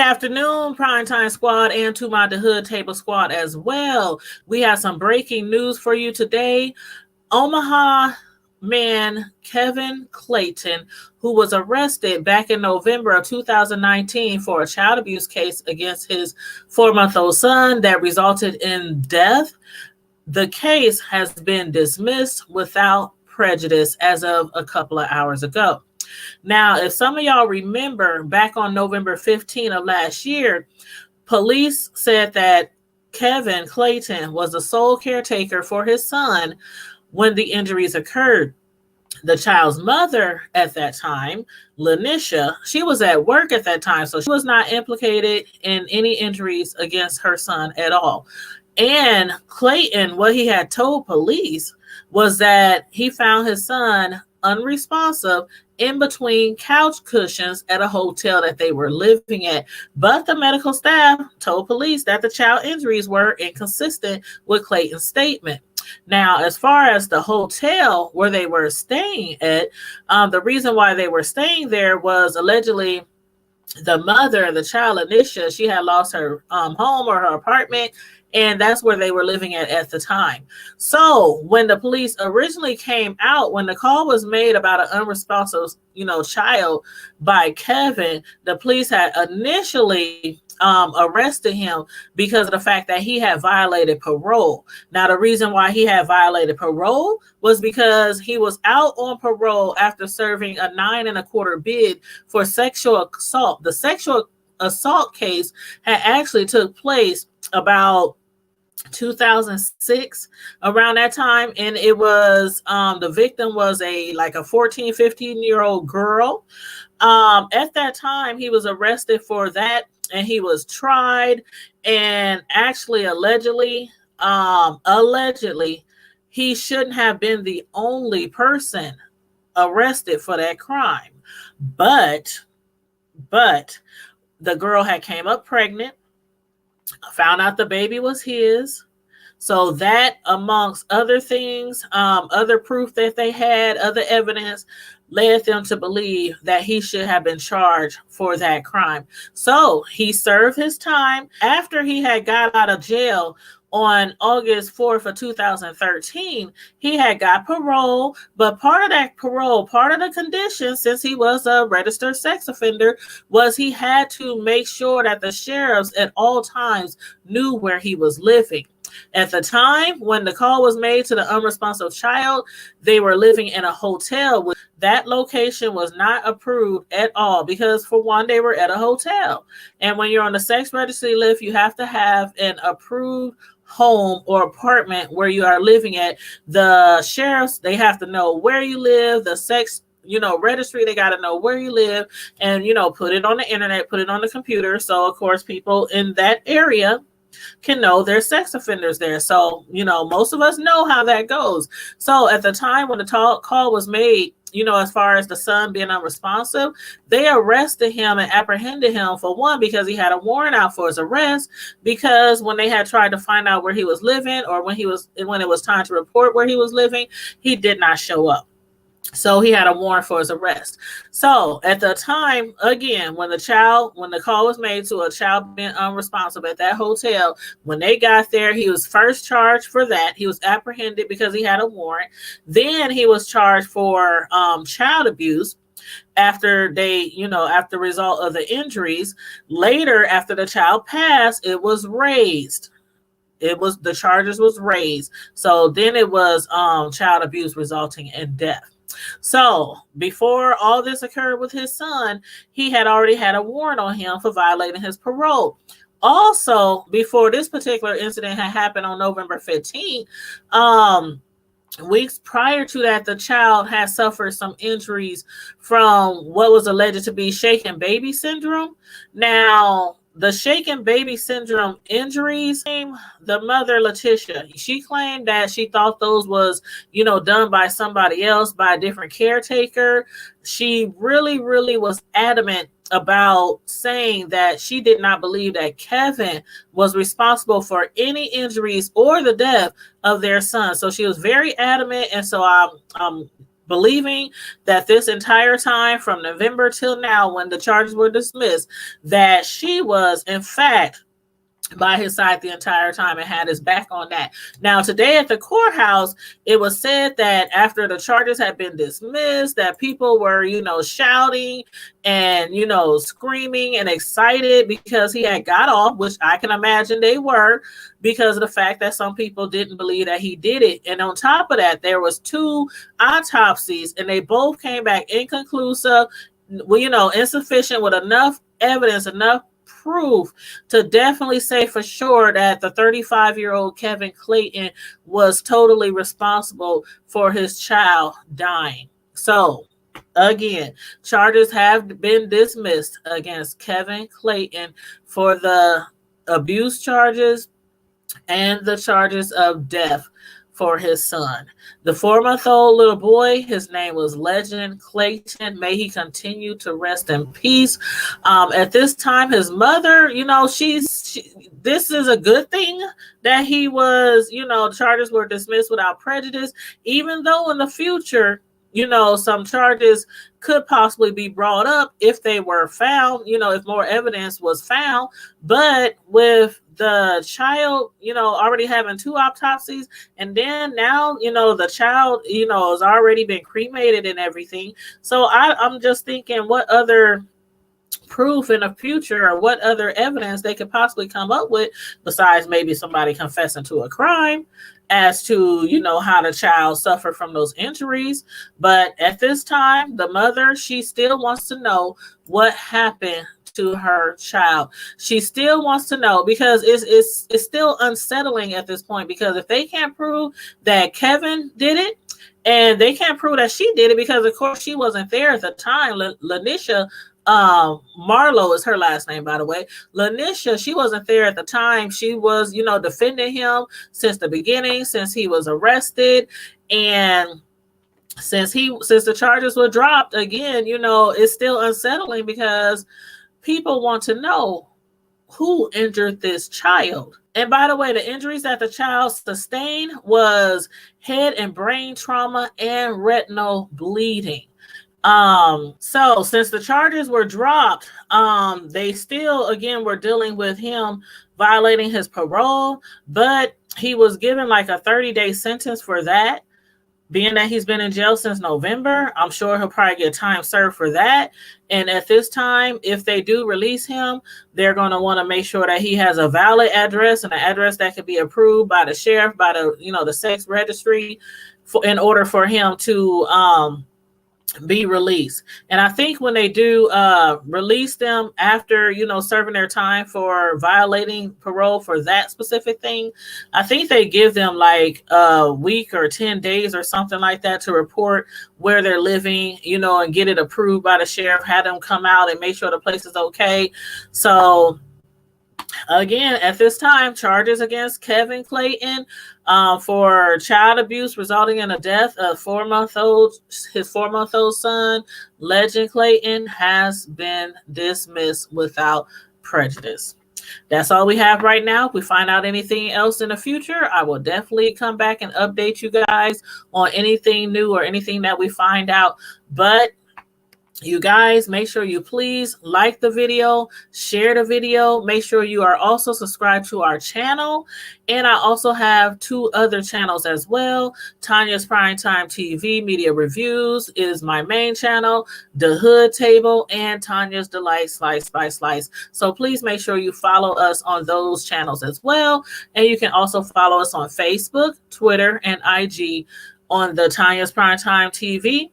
Afternoon, Primetime Squad, and to my The Hood Table Squad as well. We have some breaking news for you today. Omaha man Kevin Clayton, who was arrested back in November of 2019 for a child abuse case against his 4-month-old son that resulted in death. The case has been dismissed without prejudice as of a couple of hours ago. Now, if some of y'all remember, back on November 15 of last year, police said that Kevin Clayton was the sole caretaker for his son when the injuries occurred. The child's mother at that time, Lanisha, she was at work at that time, so she was not implicated in any injuries against her son at all. And Clayton, what he had told police was that he found his son unresponsive in between couch cushions at a hotel that they were living at. But the medical staff told police that the child injuries were inconsistent with Clayton's statement. Now, as far as the hotel where they were staying at, the reason why they were staying there was allegedly the mother of the child, Anisha, she had lost her home or her apartment, and that's where they were living at the time. So when the police originally came out, when the call was made about an unresponsive, child by Kevin, the police had initially arrested him because of the fact that he had violated parole. Now, the reason why he had violated parole was because he was out on parole after serving a 9.25 bid for sexual assault. The sexual assault case had actually took place about 2006, around that time, and it was the victim was a 14-15-year-old girl. At that time, he was arrested for that, and he was tried, and actually allegedly he shouldn't have been the only person arrested for that crime. But the girl had came up pregnant, found out the baby was his. So that, amongst other things, other proof that they had, other evidence, led them to believe that he should have been charged for that crime. So he served his time. After he had got out of jail on August 4th of 2013, he had got parole, but part of that parole, part of the condition, since he was a registered sex offender, was he had to make sure that the sheriffs at all times knew where he was living. At the time when the call was made to the unresponsive child, they were living in a hotel. That location was not approved at all because, for one, they were at a hotel. And when you're on the sex registry list, you have to have an approved home or apartment where you are living at. The sheriffs, they have to know where you live. The sex registry, they got to know where you live and, put it on the internet, put it on the computer. So, of course, people in that area can know there's sex offenders there. So, most of us know how that goes. So at the time when the call was made, as far as the son being unresponsive, they arrested him and apprehended him, for one, because he had a warrant out for his arrest, because when they had tried to find out where he was living, or when it was time to report where he was living, he did not show up. So he had a warrant for his arrest. So at the time, again, when the call was made to a child being unresponsive at that hotel, when they got there, he was first charged for that. He was apprehended because he had a warrant. Then he was charged for child abuse after after the result of the injuries. Later, after the child passed, it was raised. The charges was raised. So then it was child abuse resulting in death. So before all this occurred with his son, he had already had a warrant on him for violating his parole. Also, before this particular incident had happened on November 15th, weeks prior to that, the child had suffered some injuries from what was alleged to be shaken baby syndrome. Now, the shaken baby syndrome injuries, the mother, Letitia, she claimed that she thought those was, done by somebody else, by a different caretaker. She really, really was adamant about saying that she did not believe that Kevin was responsible for any injuries or the death of their son. So she was very adamant. And so believing that this entire time from November till now, when the charges were dismissed, that she was in fact by his side the entire time and had his back on that. Now, today at the courthouse, it was said that after the charges had been dismissed, that people were, shouting and, screaming and excited because he had got off, which I can imagine they were, because of the fact that some people didn't believe that he did it. And on top of that, there was 2 autopsies and they both came back inconclusive, insufficient, with enough evidence, enough proof to definitely say for sure that the 35-year-old Kevin Clayton was totally responsible for his child dying. So, again, charges have been dismissed against Kevin Clayton for the abuse charges and the charges of death for his son. The 4-month-old little boy, his name was Legend Clayton. May he continue to rest in peace. At this time, his mother, this is a good thing that he was, charges were dismissed without prejudice, even though in the future, some charges could possibly be brought up if they were found, if more evidence was found. But with the child, already having 2 autopsies, and then now, the child, has already been cremated and everything. So I'm just thinking, what other proof in the future or what other evidence they could possibly come up with besides maybe somebody confessing to a crime as to, how the child suffered from those injuries. But at this time, the mother, she still wants to know what happened to her child. She still wants to know, because it's still unsettling at this point, because if they can't prove that Kevin did it, and they can't prove that she did it, because of course she wasn't there at the time. Lanisha Marlowe is her last name, by the way. Lanisha, she wasn't there at the time. She was, defending him since the beginning, since he was arrested, and since the charges were dropped. Again, it's still unsettling because people want to know who injured this child. And by the way, the injuries that the child sustained was head and brain trauma and retinal bleeding. So since the charges were dropped, they still, again, were dealing with him violating his parole, but he was given like a 30-day sentence for that. Being that he's been in jail since November, I'm sure he'll probably get time served for that. And at this time, if they do release him, they're going to want to make sure that he has a valid address, and an address that can be approved by the sheriff, by the sex registry, in order for him to be released. And I think when they do release them after, serving their time for violating parole for that specific thing, I think they give them like a week or 10 days or something like that to report where they're living, and get it approved by the sheriff, have them come out and make sure the place is okay. So again, at this time, charges against Kevin Clayton for child abuse resulting in the death of his 4-month-old son, Legend Clayton, has been dismissed without prejudice. That's all we have right now. If we find out anything else in the future, I will definitely come back and update you guys on anything new or anything that we find out. But you guys, make sure you please like the video, share the video. Make sure you are also subscribed to our channel. And I also have 2 other channels as well. Tanya's Primetime TV Media Reviews is my main channel, The Hood Table, and Tanya's Delight Slice by Slice. So please make sure you follow us on those channels as well. And you can also follow us on Facebook, Twitter, and IG on the Tanya's Primetime TV,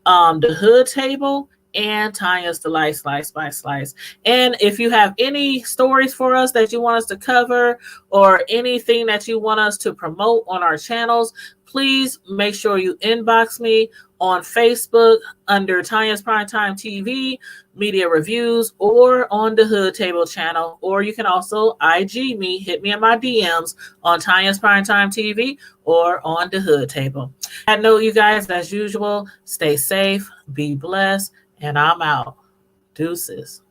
The Hood Table, and Tanya's Delight Slice by Slice. And if you have any stories for us that you want us to cover, or anything that you want us to promote on our channels, please make sure you inbox me on Facebook under Tanya's Primetime TV Media Reviews, or on the Hood Table channel. Or you can also IG me, hit me in my DMs on Tanya's Primetime TV or on the Hood Table. I know you guys, as usual, stay safe, be blessed, and I'm out. Deuces.